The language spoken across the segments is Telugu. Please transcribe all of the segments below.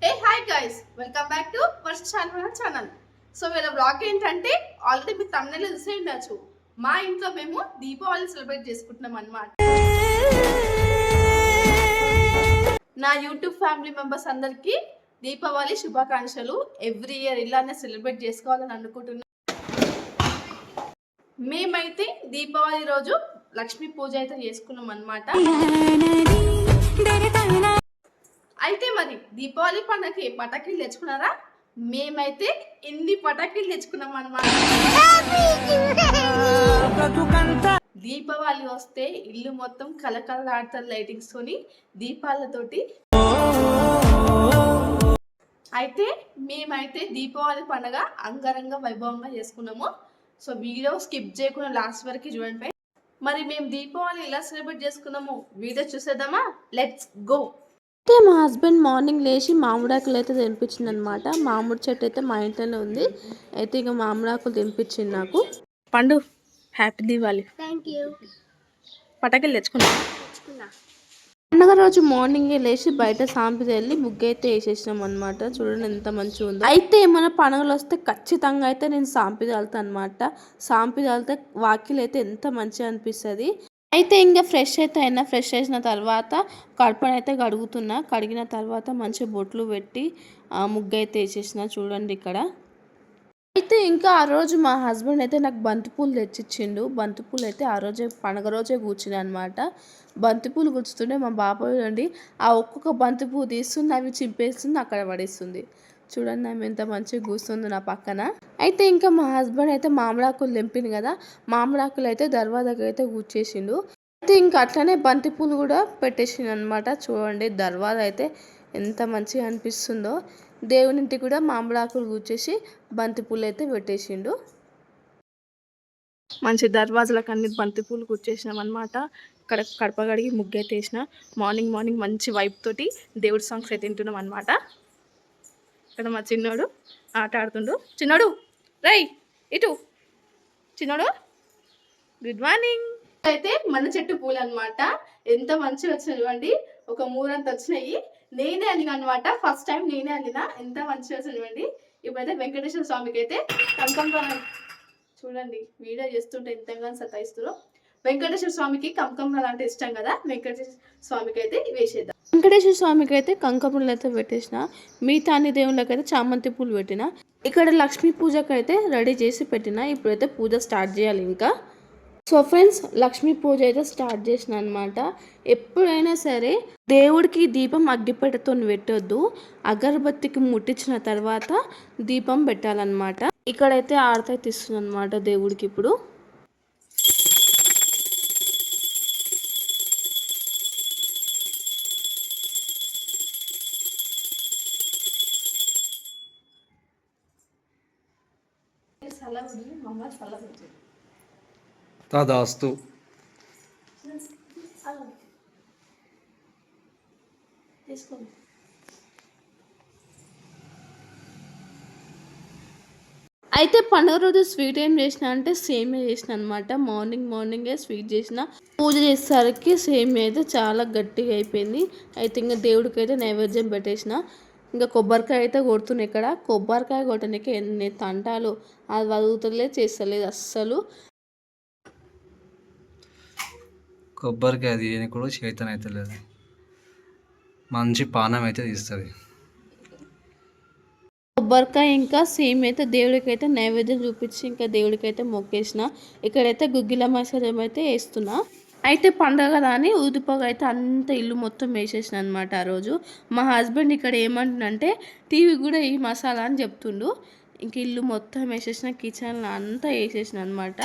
Hey hi guys, welcome back to Varsha channel. So వీళ్ళ బ్లాగ్ ఏంటంటే ఆల్రెడీ మీరు తమిళ చూసే ఉండొచ్చు. మా ఇంట్లో మేము దీపావళి సెలబ్రేట్ చేసుకుంటున్నాం అన్నమాట. నా యూట్యూబ్ ఫ్యామిలీ మెంబర్స్ అందరికీ దీపావళి శుభాకాంక్షలు. ఎవ్రీ ఇయర్ ఇలానే సెలబ్రేట్ చేసుకోవాలని అనుకుంటున్నాం. మేమైతే దీపావళి రోజు లక్ష్మీ పూజ అయితే చేసుకున్నాం అన్నమాట. అయితే మరి దీపావళి పండగకి పటాకీలు తెచ్చుకున్నారా? మేమైతే ఎన్ని పటాకీలు తెచ్చుకున్నాం అన్నమాట. దీపావళి వస్తే ఇల్లు మొత్తం కలకలలాడుతారు లైటింగ్స్ తోని, దీపాలతోటి. అయితే మేమైతే దీపావళి పండగ అంగరంగ వైభవంగా చేసుకున్నాము. సో వీడియో స్కిప్ చేయకుండా లాస్ట్ వరకు చూడండి. మరి మేము దీపావళి ఎలా సెలబ్రేట్ చేసుకున్నాము వీడియో చూసేద్దామా? Let's go. అయితే మా హస్బెండ్ మార్నింగ్ లేచి మామిడాకులు అయితే తెంపించింది అనమాట. మామిడి చెట్టు అయితే మా ఇంట్లోనే ఉంది. అయితే ఇక మామిడాకులు తెంపించింది నాకు. పండు, హ్యాపీ దీపావళి. పటాకులు తెచ్చుకున్నా. పండుగ రోజు మార్నింగే లేచి బయట సాంపిది వెళ్ళి ముగ్గు అయితే వేసేసినాం అనమాట. చూడండి ఎంత మంచిగా ఉందో. అయితే ఏమైనా పండుగలు వస్తే ఖచ్చితంగా అయితే నేను సాంపిది వెళ్తాను అనమాట. సాంపిది వెళ్తే వాకిలు అయితే ఎంత మంచిగా అనిపిస్తుంది. అయితే ఇంకా ఫ్రెష్ అయిన తర్వాత కడపనైతే కడుగుతున్నా. కడిగిన తర్వాత మంచిగా బొట్లు పెట్టి ముగ్గు అయితే వేసేసిన. చూడండి ఇక్కడ. అయితే ఇంకా ఆ రోజు మా హస్బెండ్ అయితే నాకు బంతిపూలు తెచ్చిచ్చిండు. బంతిపూలు అయితే ఆ రోజే పండుగ రోజే కూర్చుని అనమాట. బంతిపూలు కూర్చుతుంటే మా బాబాయ్ అండి ఆ ఒక్కొక్క బంతిపూ తీస్తుంది, అవి చింపేస్తుంది, అక్కడ పడేస్తుంది. చూడండి ఆమె ఎంత మంచిగా కూర్చుంది నా పక్కన. అయితే ఇంకా మా హస్బెండ్ అయితే మామిడాకులు తెంపింది కదా, మామిడాకులు అయితే దర్వాజాకి అయితే కూర్చేసిండు. అయితే ఇంకా అట్లనే బంతిపూలు కూడా పెట్టేసిండు అనమాట. చూడండి దర్వాజా అయితే ఎంత మంచిగా అనిపిస్తుందో. దేవునింటికి కూడా మామిడాకులు కూర్చేసి బంతిపూలు అయితే పెట్టేసిండు. మంచి దర్వాజాలకు అన్ని బంతిపూలు కూర్చేసినాం అనమాట. ఇక్కడ కడప కడిగి ముగ్గు అయితే వేసిన. మార్నింగ్ మంచి వైబ్ తోటి దేవుడి సాంగ్స్ అయితే వింటున్నాం అనమాట. ఇక్కడ మా చిన్నోడు ఆట ఆడుతుండు. చిన్నోడు రై ఇటు. చిన్నోడు గుడ్ మార్నింగ్. అయితే మన చెట్టు పూలు అనమాట. ఎంత మంచిగా వచ్చినాయి చూడండి. ఒక మూరంతా వచ్చినాయి. నేనే అలిగా అనమాట. ఫస్ట్ టైం నేనే అలినా. ఎంత మంచిగా వచ్చినాయండి. ఇప్పుడైతే వెంకటేశ్వర స్వామికి అయితే కంకం చూడండి. వీడియో చేస్తుంటే ఎంతగానో సతాయిస్తారో. వెంకటేశ్వర స్వామికి కంకం అంటే ఇష్టం కదా. వెంకటేశ్వర స్వామికి అయితే వేసేద్దాం. వెంకటేశ్వర స్వామికి అయితే కంకపులు అయితే పెట్టేసిన. మిగతా అన్ని దేవుళ్ళకి అయితే చామంతి పూలు పెట్టిన. ఇక్కడ లక్ష్మీ పూజకి అయితే రెడీ చేసి పెట్టిన. ఇప్పుడైతే పూజ స్టార్ట్ చేయాలి ఇంకా. సో ఫ్రెండ్స్, లక్ష్మీ పూజ అయితే స్టార్ట్ చేసిన అనమాట. ఎప్పుడైనా సరే దేవుడికి దీపం అగ్గిపెట్టతో పెట్టొద్దు. అగరబత్తికి ముట్టించిన తర్వాత దీపం పెట్టాలన్నమాట. ఇక్కడైతే ఆరతి తీస్తుంది అనమాట దేవుడికి. ఇప్పుడు తదాస్తు. అయితే పండుగ రోజు స్వీట్ ఏం చేసిన అంటే సేమియా చేసిన అనమాట. మార్నింగే స్వీట్ చేసిన. పూజ చేసేసరికి సేమియా అయితే చాలా గట్టిగా అయిపోయింది. అయితే ఇంకా దేవుడికి అయితే నైవేద్యం పెట్టేసిన. ఇంకా కొబ్బరికాయ అయితే కొడుతున్నాయి. ఇక్కడ కొబ్బరికాయ కొట్టడానికి ఎన్ని తంటాలు. అది వదులుతలేదు, చేస్తలేదు అస్సలు. కొబ్బరికాయ అది కూడా చైతన్యం అయితే లేదు. మంచి పానం అయితే తీస్తుంది. కొబ్బరికాయ ఇంకా సేమ్ అయితే దేవుడికి అయితే నైవేద్యం చూపించి ఇంకా దేవుడికి అయితే మొక్కేసిన. ఇక్కడైతే గుగ్గిల మసాలం అయితే వేస్తున్నా. అయితే పండగ కదా అని ఊదిపోగ అయితే అంత ఇల్లు మొత్తం వేసేసిన అనమాట. ఆ రోజు మా హస్బెండ్ ఇక్కడ ఏమంటుందంటే టీవీ కూడా ఈ మసాలా అని చెప్తుండు. ఇంక ఇల్లు మొత్తం వేసేసిన, కిచెన్ అంతా వేసేసిన అనమాట.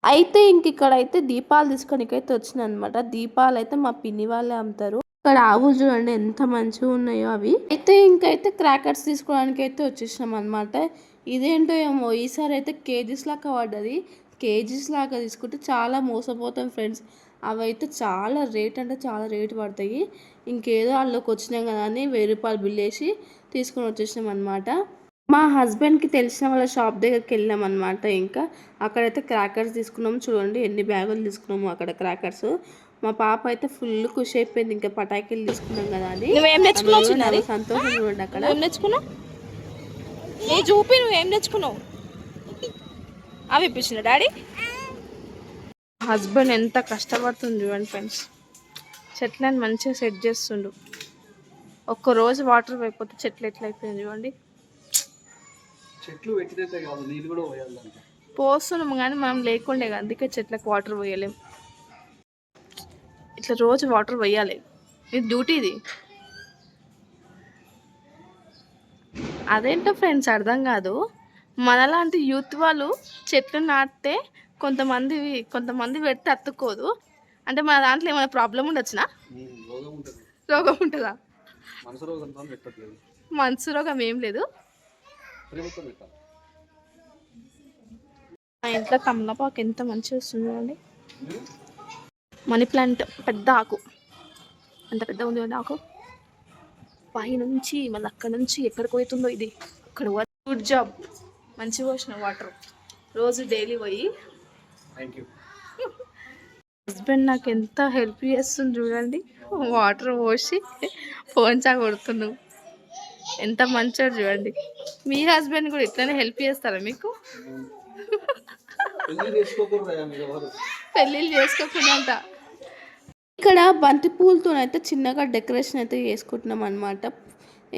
అయితే ఇంక ఇక్కడైతే దీపాలు తీసుకోనికైతే వచ్చిన అనమాట. దీపాలు అయితే మా పిన్ని వాళ్ళే అమ్ముతారు. ఇక్కడ ఆవులు చూడండి ఎంత మంచిగా ఉన్నాయో అవి. అయితే ఇంకైతే క్రాకర్స్ తీసుకోవడానికి అయితే వచ్చేసినాం అనమాట. ఇదేంటో ఏమో ఈసారి అయితే కేజీస్ లాగా పడ్డది. కేజీస్ లాగా తీసుకుంటే చాలా మోసపోతాం ఫ్రెండ్స్. అవి అయితే చాలా రేట్ అంటే చాలా రేటు పడతాయి. ఇంకేదో వాళ్ళకి వచ్చినాం కదా అని 1000 రూపాయలు బిల్ వేసి తీసుకొని వచ్చేసినాం అనమాట. మా హస్బెండ్కి తెలిసిన వాళ్ళ షాప్ దగ్గరికి వెళ్ళాం అనమాట. ఇంకా అక్కడైతే క్రాకర్స్ తీసుకున్నాము. చూడండి ఎన్ని బ్యాగులు తీసుకున్నాము అక్కడ క్రాకర్స్. మా పాప అయితే ఫుల్ ఖుషి అయిపోయింది, ఇంకా పటాకీలు తీసుకున్నాం కదా అని. నువ్వేం తెచ్చుకున్నావు చిన్నారి? సంతోషం చూడండి అక్కడ. నువ్వేం తెచ్చుకున్నావు? ఏ చూపి నువ్వేం తెచ్చుకున్నావు? అవి ఇప్పించిన డాడీ. హస్బెండ్ ఎంత కష్టపడుతుంది చూడండి ఫ్రెండ్స్, చెట్లను మంచిగా సెట్ చేస్తుండు. ఒక్కరోజు వాటర్ అయిపోతే చెట్లు ఎట్లా అయిపోయింది చూడండి. చెట్లు పెట్టినట్టే కాదు, నీళ్ళు కూడా పోయాలి. పోస్తున్నాము కానీ మనం లేకుండే కదా, అందుకే చెట్లకు వాటర్ పోయలేం. ఇట్లా రోజు వాటర్ పోయాలి, ఇది డ్యూటీ ఇది. అదేంటో ఫ్రెండ్స్ అర్థం కాదు, మనలాంటి యూత్ వాళ్ళు చెట్లు నాటితే కొంతమంది పెడితే అతుక్కోదు అంటే మన దాంట్లో ఏమైనా ప్రాబ్లం ఉండొచ్చునా? రోగం ఉంటుందా? మనసు రోగం ఏం లేదు. మా ఇంట్లో కమలాపాకు ఎంత మంచిగా వస్తుంది చూడండి. మనీ ప్లాంట్ పెద్ద ఆకు, ఎంత పెద్ద ఉంది కదా ఆకు. పైనుంచి మళ్ళీ అక్కడ నుంచి ఎక్కడికి పోతుందో ఇది, అక్కడ గుడ్ జాబ్. మంచిగా పోసిన వాటర్ రోజు డైలీ పోయి. హస్బెండ్ నాకు ఎంత హెల్ప్ చేస్తుంది చూడండి, వాటర్ పోసి ఫోన్చా కొడుతున్నావు. ఎంత మంచోడు చూడండి. మీ హస్బెండ్ కూడా ఇట్లనే హెల్ప్ చేస్తారా మీకు? పెళ్ళిళ్ళు చేసుకోకుండా. ఇక్కడ బంతి పూలతోనైతే చిన్నగా డెకరేషన్ అయితే చేసుకుంటున్నాం అనమాట.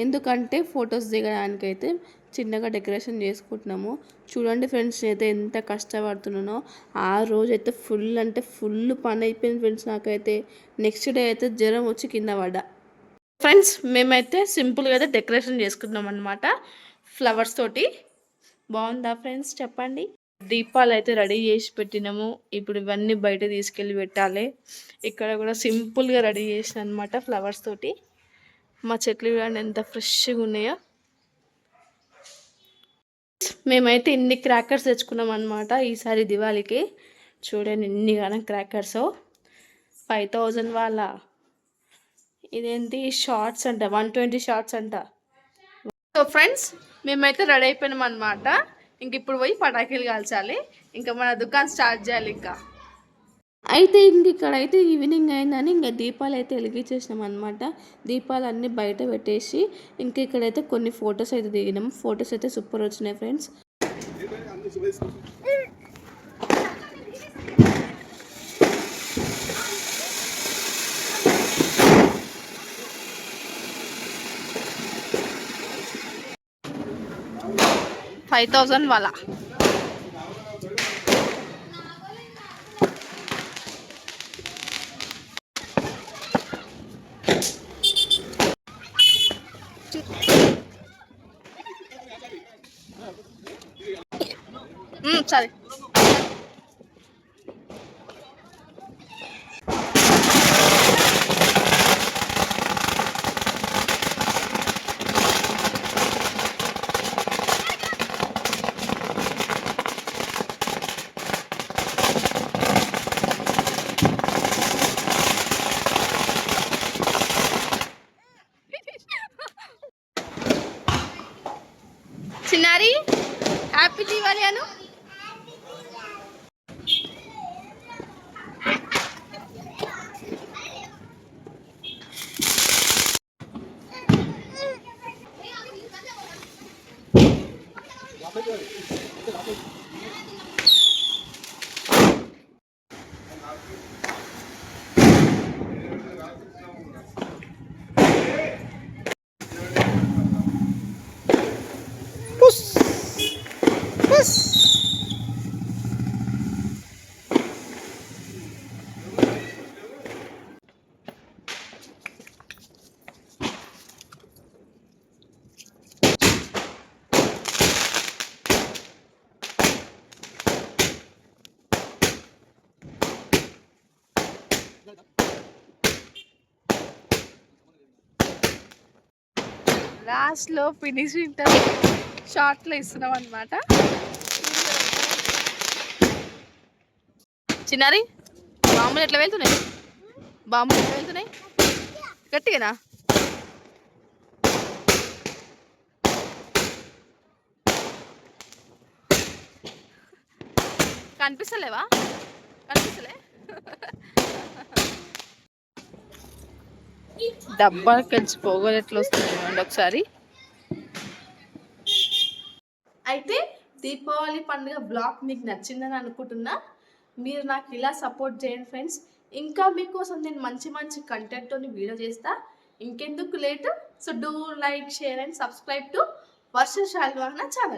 ఎందుకంటే ఫొటోస్ దిగడానికి అయితే చిన్నగా డెకరేషన్ చేసుకుంటున్నాము. చూడండి ఫ్రెండ్స్, అయితే ఎంత కష్టపడుతున్నానో. ఆ రోజు అయితే ఫుల్ అంటే ఫుల్ పని అయిపోయింది ఫ్రెండ్స్ నాకైతే. నెక్స్ట్ డే అయితే జ్వరం వచ్చి కింద పడ్డా. ఫ్రెండ్స్ మేమైతే సింపుల్గా అయితే డెకరేషన్ చేసుకున్నాం అనమాట, ఫ్లవర్స్ తోటి. బాగుందా ఫ్రెండ్స్ చెప్పండి. దీపాలు అయితే రెడీ చేసి పెట్టినాము. ఇప్పుడు ఇవన్నీ బయట తీసుకెళ్ళి పెట్టాలి. ఇక్కడ కూడా సింపుల్గా రెడీ చేసిన అనమాట ఫ్లవర్స్ తోటి. మా చెట్లు చూడండి ఎంత ఫ్రెష్గా ఉన్నాయో. మేమైతే ఇన్ని క్రాకర్స్ తెచ్చుకున్నాం అనమాట ఈసారి దివాళీకి. చూడండి ఇన్ని గానం క్రాకర్స్. 5000 వాళ్ళ ఇదేంటి షార్ట్స్ అంట, 120 షార్ట్స్ అంట. సో ఫ్రెండ్స్ మేమైతే రెడీ అయిపోయినాం అనమాట. ఇంక ఇప్పుడు పోయి పటాకీలు కాల్చాలి, ఇంకా మన దుకాణం స్టార్ట్ చేయాలి. ఇంకా అయితే ఇక్కడైతే ఈవినింగ్ అయిందని ఇంకా దీపాలు అయితే వెలిగించేసినాం అనమాట. దీపాలు అన్నీ బయట పెట్టేసి ఇంకా ఇక్కడైతే కొన్ని ఫొటోస్ అయితే దిగినాము. ఫొటోస్ అయితే సూపర్ వచ్చినాయి ఫ్రెండ్స్. $5,000 వాళ్ళ. సరే చిన్నారి, హ్యాపీ దీవాలి అను. లాస్ట్లో ఫినిషింగ్ షార్ట్లో ఇస్తున్నాం అనమాట. చిన్నారి, బాంబులు ఎట్లా వెళ్తున్నాయి? బాంబులు ఎట్లా వెళ్తున్నాయి? గట్టిగానా? కనిపిస్తలేవా? కనిపిస్తలే. డబ్బాకి వచ్చి పోగలు ఎట్లా వస్తుంది చూడండి ఒకసారి. అయితే దీపావళి పండుగ బ్లాగ్ మీకు నచ్చిందని అనుకుంటున్నా. మీరు నాకు ఇలా సపోర్ట్ చేయండి ఫ్రెండ్స్. ఇంకా మీకోసం నేను మంచి మంచి కంటెంట్తో వీడియో చేస్తా. ఇంకెందుకు late? So do like, share and subscribe to Varsha Shalivahana channel.